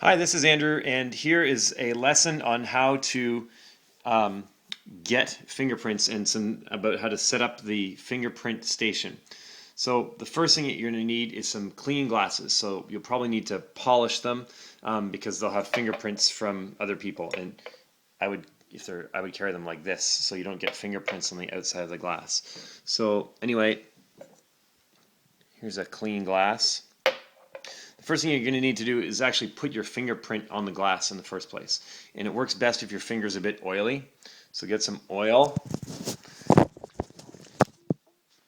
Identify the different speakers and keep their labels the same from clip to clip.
Speaker 1: Hi, this is Andrew, and here is a lesson on how to um, get fingerprints and some about how to set up the fingerprint station. So the first thing that you're going to need is some clean glasses. So you'll probably need to polish them because they'll have fingerprints from other people. And I would carry them like this so you don't get fingerprints on the outside of the glass. So anyway, here's a clean glass. The first thing you're going to need to do is actually put your fingerprint on the glass in the first place. And it works best if your finger's a bit oily. So get some oil.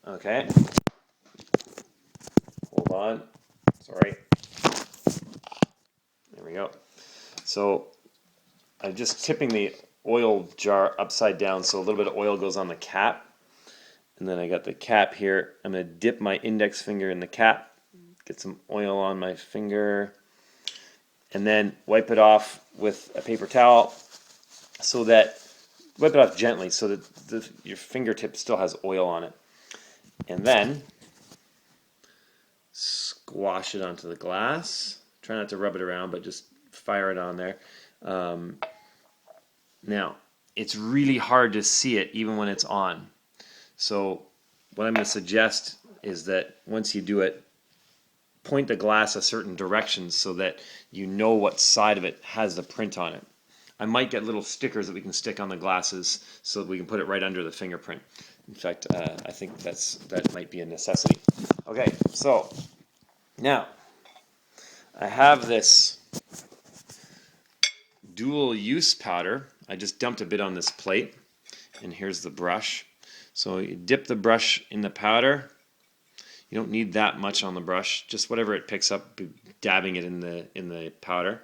Speaker 1: Okay. Hold on. Sorry. There we go. So I'm just tipping the oil jar upside down so a little bit of oil goes on the cap. And then I got the cap here. I'm going to dip my index finger in the cap. Get some oil on my finger. And then wipe it off with a paper towel so that, wipe it off gently so that your fingertip still has oil on it. And then squash it onto the glass. Try not to rub it around, but just fire it on there. Now, it's really hard to see it even when it's on. So what I'm going to suggest is that once you do it, point the glass a certain direction so that you know what side of it has the print on it. I might get little stickers that we can stick on the glasses so that we can put it right under the fingerprint. In fact, I think that might be a necessity. Okay, so now I have this dual use powder. I just dumped a bit on this plate, and here's the brush. So you dip the brush in the powder. You don't need that much on the brush, just whatever it picks up, dabbing it in the powder.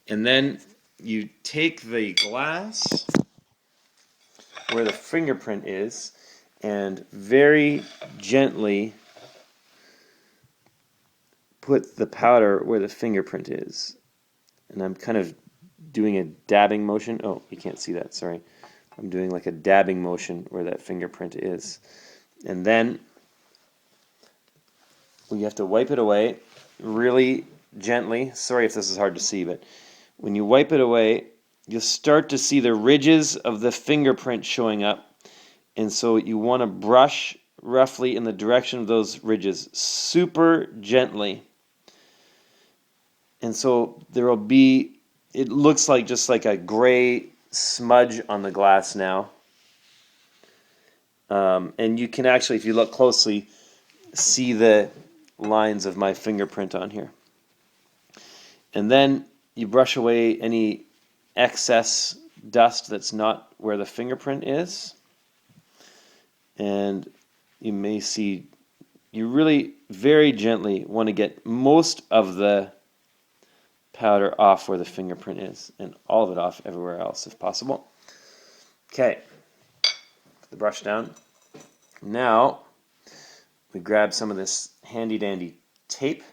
Speaker 1: And then you take the glass where the fingerprint is and very gently put the powder where the fingerprint is. And I'm kind of doing a dabbing motion. Oh, you can't see that, sorry. I'm doing like a dabbing motion where that fingerprint is. And then you have to wipe it away really gently. Sorry if this is hard to see, but when you wipe it away, you'll start to see the ridges of the fingerprint showing up. And so you want to brush roughly in the direction of those ridges, super gently. And so there will be, it looks like just like a gray smudge on the glass now. And you can actually, if you look closely, see the lines of my fingerprint on here. And then you brush away any excess dust that's not where the fingerprint is. And you may see, you really very gently want to get most of the powder off where the fingerprint is, and all of it off everywhere else if possible. Okay, put the brush down. Now we grab some of this handy dandy tape,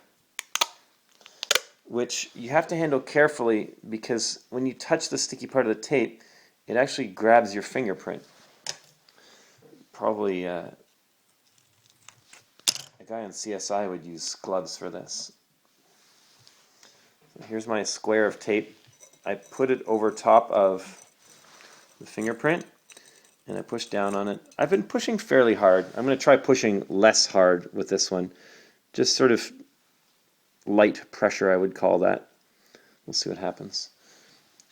Speaker 1: which you have to handle carefully because when you touch the sticky part of the tape, it actually grabs your fingerprint. Probably a guy on CSI would use gloves for this. So here's my square of tape. I put it over top of the fingerprint and I push down on it. I've been pushing fairly hard. I'm going to try pushing less hard with this one. Just sort of light pressure, I would call that. We'll see what happens.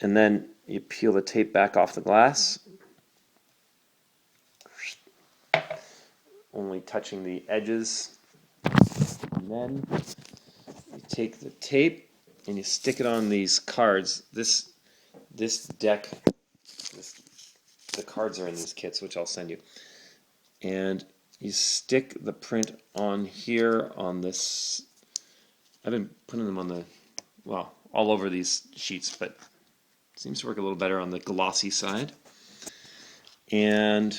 Speaker 1: And then you peel the tape back off the glass. Only touching the edges. And then you take the tape and you stick it on these cards. This deck, the cards are in these kits, which I'll send you. And you stick the print on here on this. I've been putting them on the, well, all over these sheets, but it seems to work a little better on the glossy side. And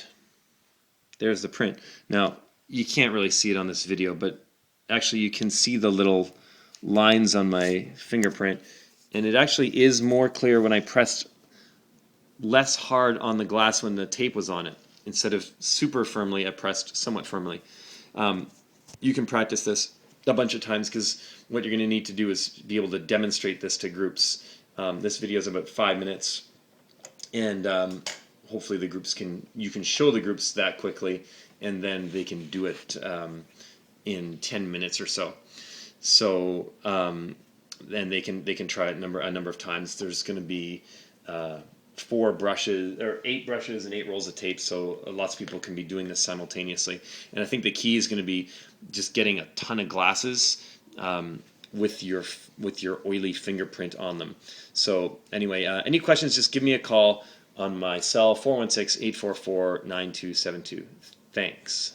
Speaker 1: there's the print. Now, you can't really see it on this video, but actually you can see the little lines on my fingerprint, and it actually is more clear when I pressed less hard on the glass when the tape was on it. Instead of super firmly, I pressed somewhat firmly. You can practice this. a bunch of times, because what you're going to need to do is be able to demonstrate this to groups. This video is about 5 minutes, and hopefully the groups you can show the groups that quickly, and then they can do it in 10 minutes or so. So then they can try it a number of times. There's going to be 4 brushes or 8 brushes and 8 rolls of tape, so lots of people can be doing this simultaneously. And I think the key is going to be just getting a ton of glasses with your oily fingerprint on them. So anyway, any questions, just give me a call on my cell, 416-844-9272. Thanks.